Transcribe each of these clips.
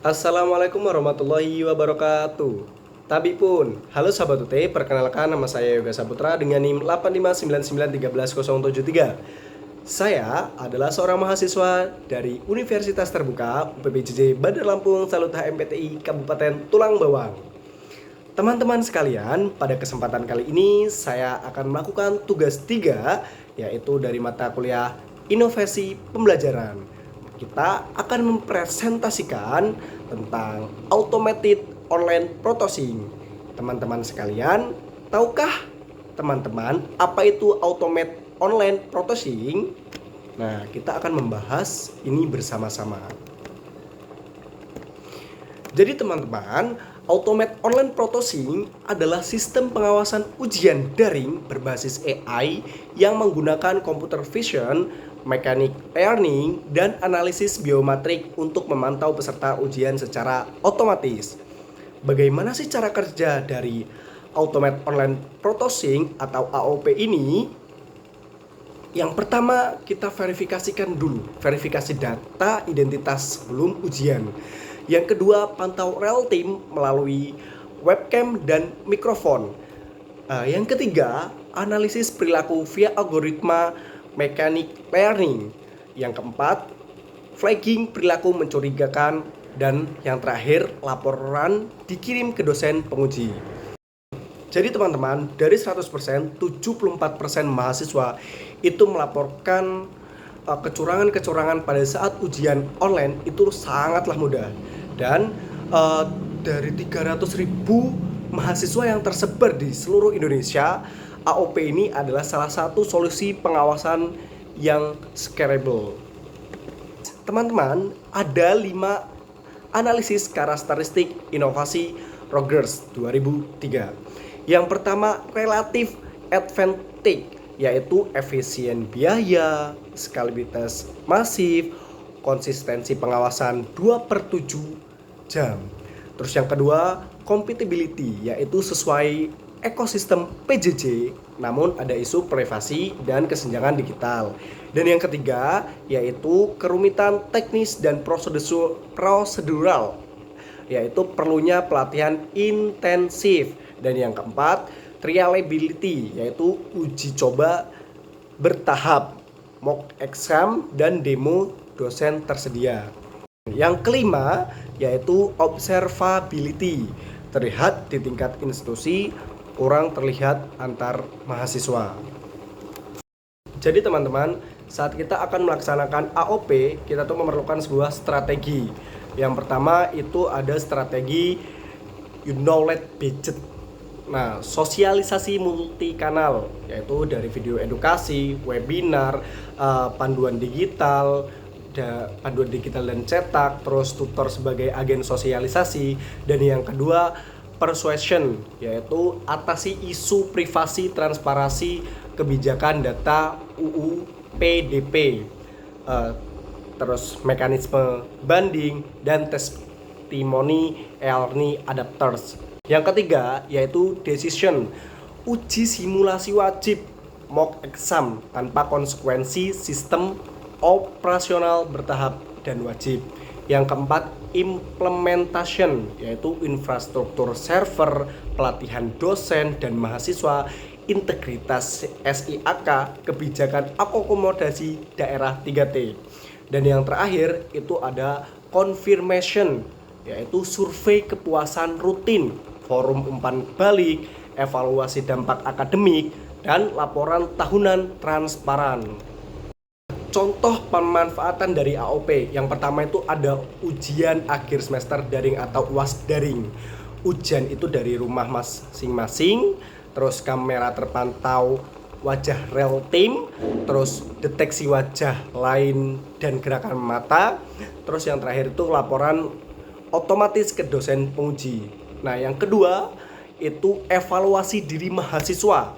Assalamualaikum warahmatullahi wabarakatuh. Tabi pun, halo sahabat UT, perkenalkan nama saya Yoga Saputra dengan NIM 8599131073. Saya adalah seorang mahasiswa dari Universitas Terbuka UPBJJ Bandar Lampung Salut HMPTI Kabupaten Tulang Bawang. Teman-teman sekalian, pada kesempatan kali ini saya akan melakukan tugas 3, yaitu dari mata kuliah Inovasi Pembelajaran. Kita akan mempresentasikan tentang Automated Online Processing. Teman-teman sekalian, tahukah teman-teman apa itu Automated Online Processing? Nah, kita akan membahas ini bersama-sama. Jadi teman-teman, Automate Online Processing adalah sistem pengawasan ujian daring berbasis AI yang menggunakan computer vision, mechanic learning, dan analisis biometrik untuk memantau peserta ujian secara otomatis. Bagaimana sih cara kerja dari Automate Online Processing atau AOP ini? Yang pertama, kita verifikasikan dulu, verifikasi data identitas sebelum ujian. Yang kedua, pantau real time melalui webcam dan mikrofon. Yang ketiga, analisis perilaku via algoritma mechanic learning. Yang keempat, flagging perilaku mencurigakan. Dan yang terakhir, laporan dikirim ke dosen penguji. Jadi teman-teman, dari 100%, 74% mahasiswa itu melaporkan kecurangan-kecurangan pada saat ujian online itu sangatlah mudah. Dan dari 300.000 mahasiswa yang tersebar di seluruh Indonesia, AOP ini adalah salah satu solusi pengawasan yang scalable. Teman-teman, ada 5 analisis karakteristik inovasi Rogers 2003. Yang pertama, relative advantage, yaitu efisien biaya, skalabilitas masif, konsistensi pengawasan 2/7 jam. Terus yang kedua, compatibility, yaitu sesuai ekosistem PJJ, namun ada isu privasi dan kesenjangan digital. Dan yang ketiga, yaitu kerumitan teknis dan prosedural, yaitu perlunya pelatihan intensif. Dan yang keempat, reliability, yaitu uji coba bertahap, mock exam dan demo dosen tersedia. Yang kelima, yaitu observability, terlihat di tingkat institusi, kurang terlihat antar mahasiswa. Jadi teman-teman, saat kita akan melaksanakan AOP, kita tuh memerlukan sebuah strategi. Yang pertama itu ada strategi knowledge budget. Nah, sosialisasi multikanal, yaitu dari video edukasi, webinar, panduan digital dan cetak, terus tutor sebagai agen sosialisasi. Dan yang kedua, persuasion, yaitu atasi isu privasi, transparansi, kebijakan data UU PDP, terus mekanisme banding dan testimoni early adapters. Yang ketiga, yaitu decision, uji simulasi wajib, mock exam tanpa konsekuensi, sistem operasional bertahap dan wajib. Yang keempat, implementation, yaitu infrastruktur server, pelatihan dosen dan mahasiswa, integritas SIAK, kebijakan akomodasi daerah 3T. Dan yang terakhir itu ada confirmation, yaitu survei kepuasan rutin, forum umpan balik, evaluasi dampak akademik, dan laporan tahunan transparan. Contoh pemanfaatan dari AOP, yang pertama itu ada ujian akhir semester daring atau UAS daring. Ujian itu dari rumah masing-masing, terus kamera terpantau wajah real time, terus deteksi wajah lain dan gerakan mata, terus yang terakhir itu laporan otomatis ke dosen penguji. Nah, yang kedua itu evaluasi diri mahasiswa,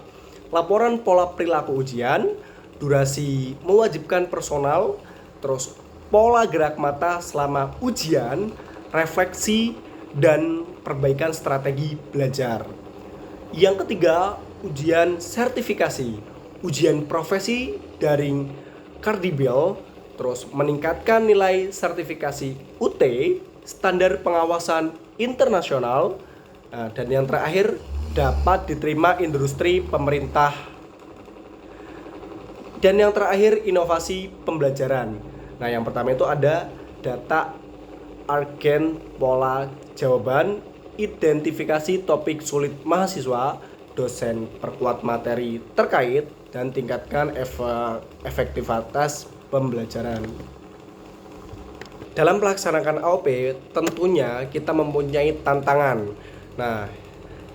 laporan pola perilaku ujian, durasi mewajibkan personal, terus pola gerak mata selama ujian, refleksi, dan perbaikan strategi belajar. Yang ketiga, ujian sertifikasi, ujian profesi daring Cardibel, terus meningkatkan nilai sertifikasi UT, standar pengawasan internasional, dan yang terakhir dapat diterima industri pemerintah. Dan yang terakhir inovasi pembelajaran. Nah, yang pertama itu ada data argen pola jawaban, identifikasi topik sulit mahasiswa, dosen perkuat materi terkait, dan tingkatkan efektivitas pembelajaran. Dalam melaksanakan AOP tentunya kita mempunyai tantangan. Nah,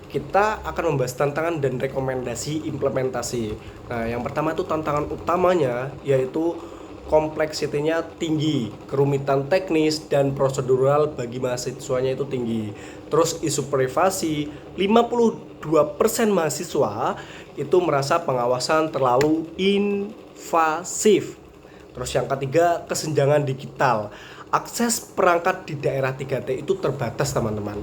kita akan membahas tantangan dan rekomendasi implementasi. Nah, yang pertama itu tantangan utamanya yaitu kompleksitinya tinggi, kerumitan teknis dan prosedural bagi mahasiswanya itu tinggi. Terus isu privasi, 52% mahasiswa itu merasa pengawasan terlalu invasif. Terus yang ketiga, kesenjangan digital. Akses perangkat di daerah 3T itu terbatas, teman-teman.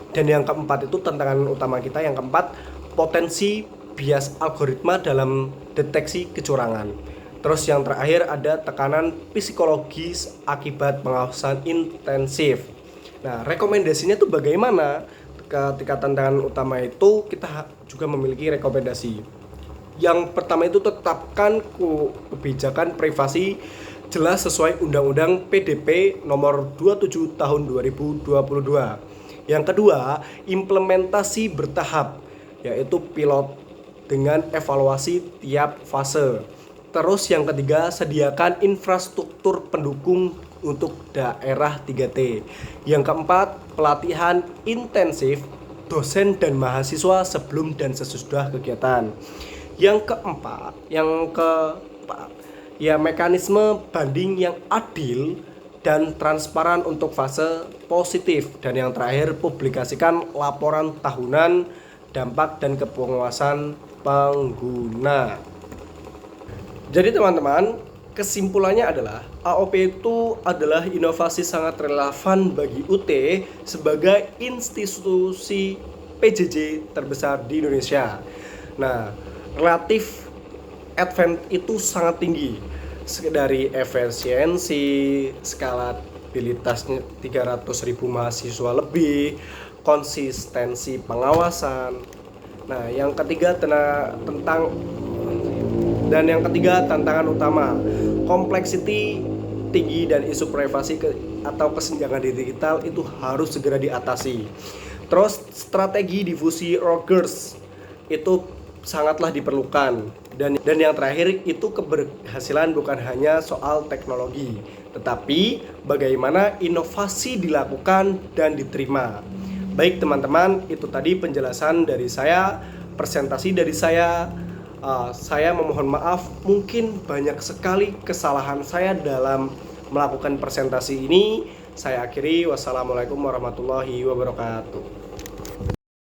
Dan yang keempat itu tantangan utama kita, yang keempat, potensi bias algoritma dalam deteksi kecurangan. Terus yang terakhir ada tekanan psikologis akibat pengawasan intensif. Nah, rekomendasinya itu bagaimana? Ketika tantangan utama itu kita juga memiliki rekomendasi. Yang pertama itu tetapkan kebijakan privasi jelas sesuai Undang-Undang PDP nomor 27 tahun 2022. Yang kedua, implementasi bertahap, yaitu pilot dengan evaluasi tiap fase. Terus yang ketiga, sediakan infrastruktur pendukung untuk daerah 3T. Yang keempat, pelatihan intensif dosen dan mahasiswa sebelum dan sesudah kegiatan. Yang keempat, ya mekanisme banding yang adil dan transparan untuk fase positif. Dan yang terakhir, publikasikan laporan tahunan dampak dan kepuasan pengguna. Jadi teman-teman, kesimpulannya adalah AOP itu adalah inovasi sangat relevan bagi UT sebagai institusi PJJ terbesar di Indonesia. Nah, relatif advance itu sangat tinggi, dari efisiensi, skalabilitasnya 300.000 mahasiswa lebih, konsistensi pengawasan. Nah, yang ketiga tantangan utama, kompleksiti tinggi dan isu privasi atau kesenjangan digital itu harus segera diatasi. Terus strategi difusi Rogers itu sangatlah diperlukan. Dan yang terakhir itu keberhasilan bukan hanya soal teknologi, tetapi bagaimana inovasi dilakukan dan diterima. Baik teman-teman, itu tadi penjelasan dari saya, presentasi dari saya. Saya memohon maaf, mungkin banyak sekali kesalahan saya dalam melakukan presentasi ini. Saya akhiri, wassalamualaikum warahmatullahi wabarakatuh.